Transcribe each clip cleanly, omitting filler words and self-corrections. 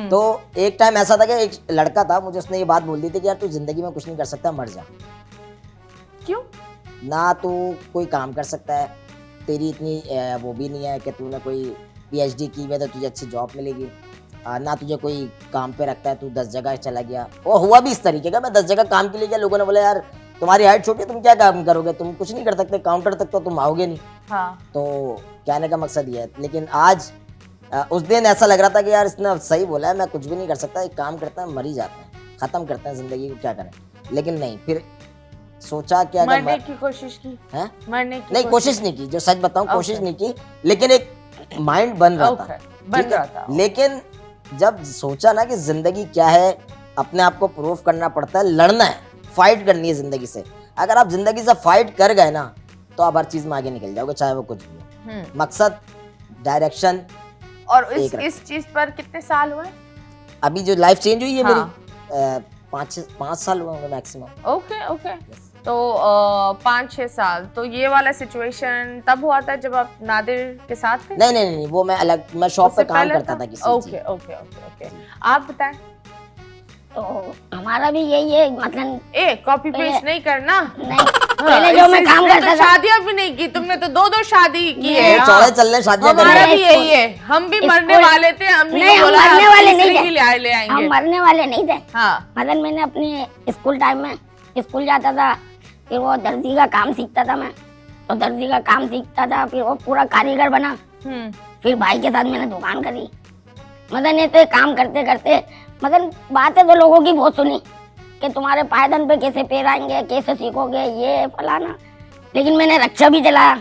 तो एक टाइम ऐसा था कि एक लड़का था, मुझे उसने ये बात बोल दी थी कि यार तू जिंदगी में कुछ नहीं कर सकता, मर जा। क्यों? ना तू कोई काम कर सकता है, तेरी इतनी वो भी नहीं है कि तूने कोई PhD की हुई है तो तुझे अच्छी जॉब मिलेगी, ना तुझे कोई काम पे रखता है, तू 10 जगह चला गया। और हुआ भी इस तरीके का, मैं 10 जगह काम के लिए गया, लोगों ने बोला यार तुम्हारी हाइट छोटी है, तुम क्या काम करोगे, तुम कुछ नहीं कर सकते, काउंटर तक तो तुम आओगे नहीं। हाँ। तो कहने का मकसद ये है। लेकिन आज उस दिन ऐसा लग रहा था कि यार इसने सही बोला है, मैं कुछ भी नहीं कर सकता, एक काम करता है, मर ही जाते हैं, खत्म करते हैं जिंदगी को, क्या करें। लेकिन नहीं, फिर सोचा कि अगर मरने की कोशिश की है, मरने की नहीं कोशिश नहीं की, जो सच बताऊं कोशिश नहीं की, लेकिन एक माइंड बन रहा था, बन ठीक है? रहा था। लेकिन जब सोचा ना कि जिंदगी क्या है, अपने आप को प्रूव करना पड़ता है, लड़ना है, फाइट करनी है जिंदगी से। अगर आप जिंदगी से फाइट कर गए ना तो आप हर चीज में आगे निकल जाओगे, चाहे वो कुछ भी हो। मकसद, डायरेक्शन। और इस चीज पर कितने साल हुए? अभी जो लाइफ चेंज हुई है हाँ। मेरी 5 साल हुए होंगे मैक्सिमम। ओके। तो 5-6 साल। तो ये वाला सिचुएशन तब हुआ था जब आप नादिर के साथ थे? नहीं, वो मैं अलग, मैं शॉप पे काम करता था किसी। ओके। आप बताएं। तो हमारा भी यही है, मतलब कॉपी पेस्ट नहीं करना। नहीं, पहले जो मैं काम करता था, शादियां भी नहीं की तुमने, तो 2 शादी की है। चौड़े चल रहे शादियां कर हमारा रहे भी यही है, हम भी मरने वाले थे, हमने नहीं, हम बोला मरने वाले नहीं थे, ले आएंगे। हम मरने वाले नहीं थे। हाँ। मतलब मैंने अपने स्कूल टाइम में स्कूल जाता था, फिर वो दर्जी का काम सीखता था मैं, तो दर्जी का काम सीखता था, फिर वो पूरा कारीगर बना। फिर भाई के साथ मैंने दुकान करी। मतलब ये तो काम करते करते, मतलब बातें तो लोगों की बहुत सुनी कि तुम्हारे पायदान पे कैसे पैर आएंगे, कैसे सीखोगे, ये फलाना। लेकिन मैंने रिक्शा भी चलाया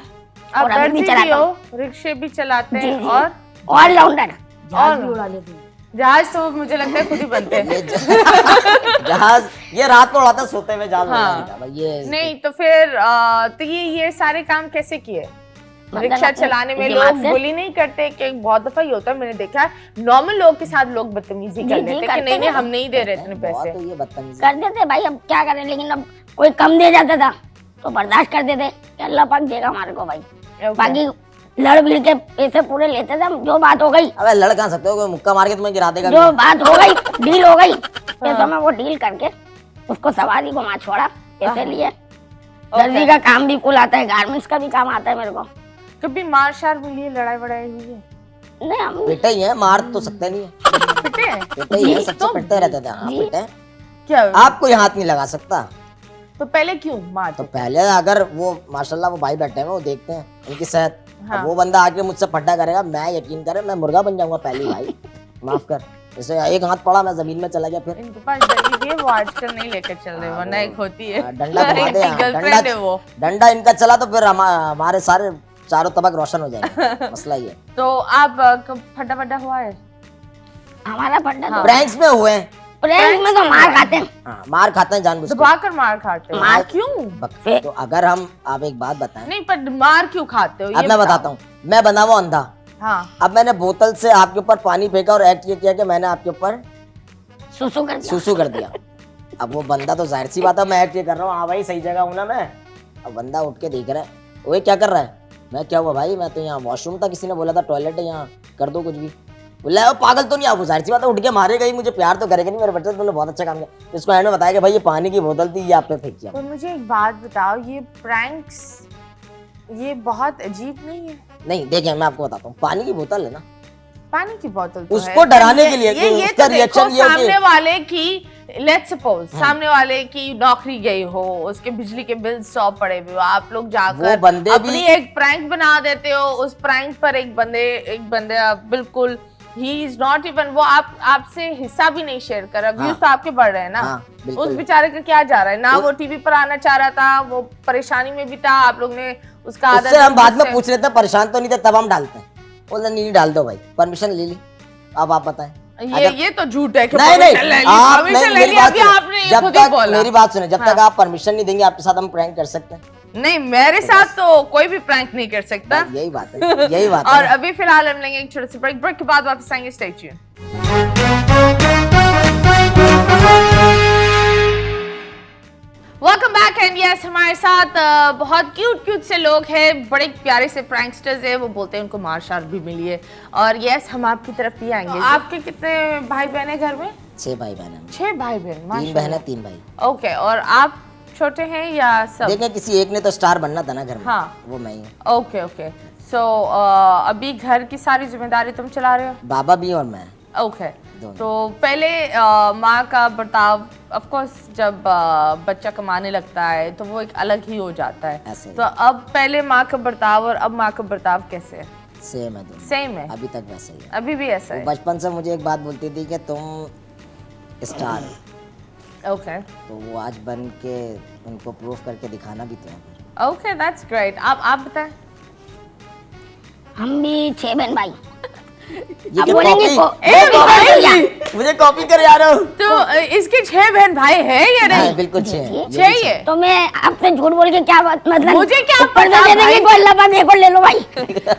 और अभी भी चलाता हूँ, रिक्शे भी चलाते हैं, जी। और ऑलराउंडर। जहाज भी उड़ा लेते हैं। जहाज तो मुझे लगता है खुद ही बनते हैं। जहाज ये रात में उड़ाता, सोते हुए जहाज हाँ। उड़ा देता, ये नहीं तो फिर तो ये सारे काम कैसे किए? रिक्शा चलाने में लोग बुली नहीं करते? कि बहुत दफा ये होता है, मैंने देखा है नॉर्मल लोग के साथ लोग बदतमीजी कर लेते हैं कि नहीं हम नहीं दे रहे इतने पैसे। तो ये बदतमीजी कर देते भाई, अब क्या करें। लेकिन अब कोई कम दे जाता था तो बर्दाश्त कर देते कि अल्लाह पाक देगा हमारे को भाई। बाकी लड़ भीड़ के पैसे पूरे लेते थे हम। जो बात हो गई, अबे लड़ कहाँ सकते हो, कोई मुक्का मार के तुम्हें गिरा देगा। जो बात हो गई, डील हो गई, पैसों में वो डील करके उसको सवारी को वहाँ छोड़ा, पैसे लिए। दर्जी का काम भी फुल आता है, गारमेंट्स का भी काम आता है मेरे को। कभी मार शार मिली है, लड़ाई वड़ाई हुई है? नहीं, हम पिटे ही है, मार तो सकते नहीं है। पिटे हैं? पिटे ही है, सबसे पिटते रहते थे। हाँ, पिटे। क्या आप कोई हाथ नहीं लगा सकता। तो पहले क्यों मार? तो पहले अगर वो माशाल्लाह वो भाई बैठे हैं, वो देखते हैं उनकी सेहत। हाँ। अब वो बंदा आके मुझसे फड्डा करेगा, मैं यकीन करे मैं मुर्गा बन जाऊंगा पहली भाई। माफ कर, जैसे एक हाथ पड़ा मैं जमीन में चला गया। फिर इनके पास डंडी भी है, वो आजकल नहीं लेकर चल रहे, वरना एक होती है। डंडा घुमा दे, गर्लफ्रेंड है वो। डंडा इनका चला तो फिर हमारे सारे चारों तबक रोशन हो जाएंगे। मसला ये। तो आप फड्डा फड्डा हुआ है? हमारा फड्डा प्रैंक्स में हुए हैं। प्रैंक में तो मार खाते हैं। हाँ, मार खाते हैं जानबूझ के। दबाकर मार खाते हो? मार क्यों? तो अगर हम, आप एक बात बताएं। नहीं पर मार क्यों खाते हो? अब मैं बताता हूँ। मैं बना हुआ अंधा। हाँ। अब मैंने बोतल से आपके ऊपर पानी फेंका और एक्ट ये किया कि मैंने आपके ऊपर सुसु कर दिया। अब वो बंदा तो जाहिर सी बात है मैं एक्ट ये कर रहा हूँ, हाँ भाई सही जगह हूँ ना मैं। अब बंदा उठ के देख रहा है, वो क्या कर रहा है? मैं क्या हुआ भाई, मैं तो यहाँ वॉशरूम था, किसी ने बोला था टॉयलेट है यहाँ, कर दो कुछ भी। बोला वो पागल तो नहीं, आप जाहिर सी बात है उठ के मारेगा ही, मुझे प्यार तो करेगा नहीं, मेरे बच्चे तो बहुत अच्छा काम किया। इसको एंड में बताया कि भाई ये पानी की बोतल थी, ये आप पे फेंक किया। तो मुझे एक बात बताओ, ये प्रैंक्स ये बहुत अजीब नहीं है? नहीं देखिए, मैं आपको बताता हूँ, पानी की बोतल है ना, पानी की बोतल तो उसको है। डराने के लिए ये उसका तो रिएक्शन ये सामने वाले की, लेट्स सपोज सामने वाले की नौकरी गई हो, उसके बिजली के बिल 100 पड़े हुए हो, आप लोग जाकर बंदे अपनी एक प्रैंक बना देते हो। उस प्रैंक पर एक बंदे बिल्कुल ही इज नॉट इवन, वो आपसे हिस्सा भी नहीं शेयर कर रहा। व्यूज तो आपके बढ़ रहे हैं ना। उस बेचारे का क्या जा रहा है ना, वो टीवी पर आना चाह रहा था, वो परेशानी में भी था, आप लोग ने उसका आदत। हम बाद में पूछ रहे थे परेशान तो नहीं थे, तब हम डालते हैं। बोला नहीं डाल दो भाई, परमिशन ले ली। अब आप बताएं। ये तो झूठ है कि नहीं आप मेरी बात सुने, जब तक आप परमिशन नहीं देंगे आपके साथ हम प्रैंक कर सकते हैं? नहीं, मेरे साथ तो कोई भी प्रैंक नहीं कर सकता। यही बात है, यही बात है। और अभी फिलहाल हम लेंगे एक छोटे से ब्रेक के बाद वापस आएंगे। Stay tuned. Welcome back and yes हमारे साथ बहुत क्यूट से लोग हैं, बड़े प्यारे से प्रैंकस्टर्स हैं, वो बोलते हैं उनको मार शार भी मिली है। और यस हम आपकी तरफ भी आएंगे। आपके कितने भाई बहन है घर में? 6 भाई बहन हैं। 6 भाई बहन, 3 बहन है 3 भाई। ओके, और आप छोटे हैं या सब? देखें किसी एक ने तो स्टार बनना था ना घर में। हाँ, वो मैं ही हूँ। Okay okay. सो अभी घर की सारी जिम्मेदारी तुम चला रहे हो? बाबा भी और मैं। ओके, तो पहले माँ का बर्ताव ऑफ कोर्स जब बच्चा कमाने लगता है तो वो एक अलग ही हो जाता है। तो अब पहले माँ का बर्ताव और अब माँ का बर्ताव कैसे है? सेम है दोनों। सेम है, अभी तक वैसे ही है। अभी भी ऐसा है? बचपन से मुझे एक बात बोलती थी कि तुम स्टार हो। ओके, तो वो आज बन के उनको प्रूफ करके दिखाना भी तो है। Okay, that's great. आप बताएं। हम भी 6 बहन भाई। ये अब क्या बोलेंगे कॉपी? मुझे कॉपी कर आ रहा हूँ। तो इसके 6 बहन भाई है या नहीं? बिल्कुल 6 6 तो मैं आपसे झूठ बोल के क्या बात, मतलब मुझे क्या ऊपर पता से दे देंगे, कोई अल्लाह पाक एक और ले लो भाई।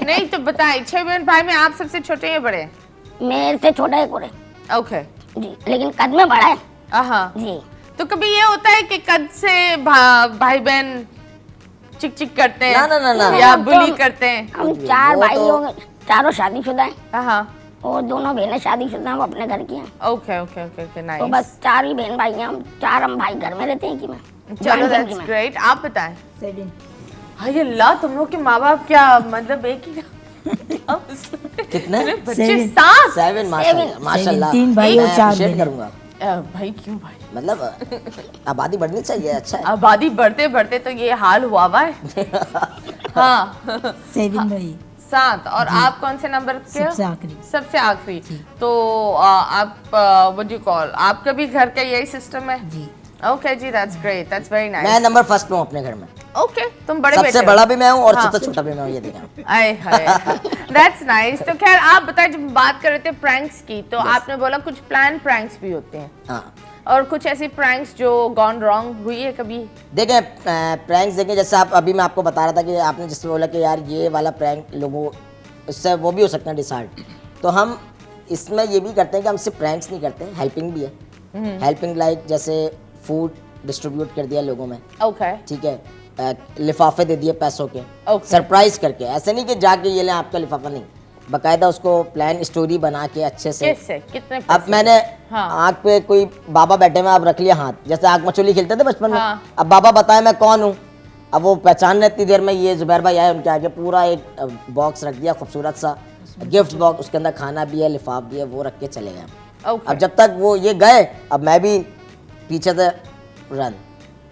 नहीं तो बताए 6 बहन भाई में आप सबसे छोटे या बड़े? मेरे से छोटा एक और है ओके जी, लेकिन कद में बड़ा है हाँ जी। तो कभी ये होता है कि कद से भाई बहन चिक चिक करते हैं ना या बुली करते हैं? हम 4 भाई होंगे, चारों शादीशुदा हैं हाँ, और दोनों बहनें शादीशुदा हैं, वो अपने घर की हैं। ओके ओके ओके ओके, तो नाइस। बस 4 ही बहन भाई हैं हम, 4 हम भाई घर में रहते हैं कि मैं चलो joint family दैट्स में। ग्रेट। आप बताएं। हाय अल्लाह, तुम लोग के माँ बाप क्या मतलब एक ही कितने बच्चे? 7 7 माशाल्लाह। 3 भाई और 4 अप्रिशिएट करूंगा। भाई क्यों भाई? मतलब आबादी बढ़नी चाहिए, अच्छा है। आबादी बढ़ते बढ़ते तो ये हाल हुआ हुआ है। हाँ 7 भाई 7। और आप कौन से नंबर के हो? सबसे आखिरी। सबसे आखिरी। तो आप व्हाट यू कॉल, आपका भी घर का यही सिस्टम है? जी। ओके जी, दैट्स ग्रेट, दैट्स वेरी मैं नाइस। नंबर फर्स्ट पे हूँ अपने घर में। ओके, तुम बड़े सबसे बेटे बड़ा भी मैं हूँ और हाँ। सबसे छोटा भी मैं हूँ, ये देखा। आए हाय, दैट्स नाइस। तो खैर आप बताएं, जब बात कर रहे थे प्रैंक्स की तो आपने बोला कुछ प्लान प्रैंक्स भी होते हैं हाँ और कुछ ऐसी प्रैंक्स जो गॉन रॉन्ग हुई है कभी? देखें प्रैंक्स देखें, जैसे आप अभी मैं आपको बता रहा था कि आपने जिससे बोला कि यार ये वाला प्रैंक लोगों इससे वो भी हो सकता है डिसाइड। तो हम इसमें ये भी करते हैं कि हम सिर्फ प्रैंक्स नहीं करते, हेल्पिंग भी है। हेल्पिंग लाइक जैसे फूड डिस्ट्रीब्यूट कर दिया लोगों में, ओके ठीक है, लिफाफे दे दिए पैसों के, Okay. सरप्राइज करके। ऐसे नहीं कि जाके ये लें आपका लिफाफा, नहीं, बकायदा उसको प्लान स्टोरी बना के अच्छे से। कैसे, कितने अब पैसे? मैंने हाँ। आँख पे कोई बाबा बैठे में, आप रख लिया हाथ, जैसे आँख मचोली खेलते थे बचपन में। हाँ। अब बाबा बताए मैं कौन हूँ, अब वो पहचान इतनी देर में ये जुबैर भाई आए, उनके आगे पूरा एक बॉक्स रख दिया खूबसूरत सा गिफ्ट बॉक्स, उसके अंदर खाना भी है लिफाफ भी है, वो रख के चले गए। ओके। अब जब तक वो ये गए, अब मैं भी पीछे से रन।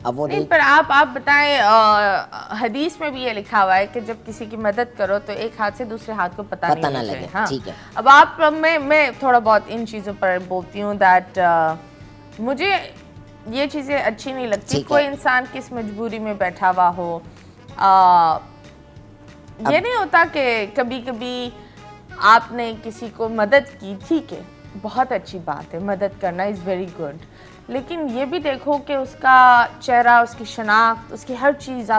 अब वो नहीं, पर आप बताएं, हदीस में भी ये लिखा हुआ है कि जब किसी की मदद करो तो एक हाथ से दूसरे हाथ को पता नहीं ना होना लगे, चाहिए। हाँ। ठीक है। अब आप मैं थोड़ा बहुत इन चीज़ों पर बोलती हूँ दैट मुझे ये चीज़ें अच्छी नहीं लगती। ठीक है। कोई इंसान किस मजबूरी में बैठा हुआ हो, ये नहीं होता कि कभी कभी आपने किसी को मदद की, ठीक है, बहुत अच्छी बात है, मदद करना इज़ वेरी गुड, लेकिन ये भी देखो कि उसका चेहरा, उसकी शनाख्त, उसकी हर चीज़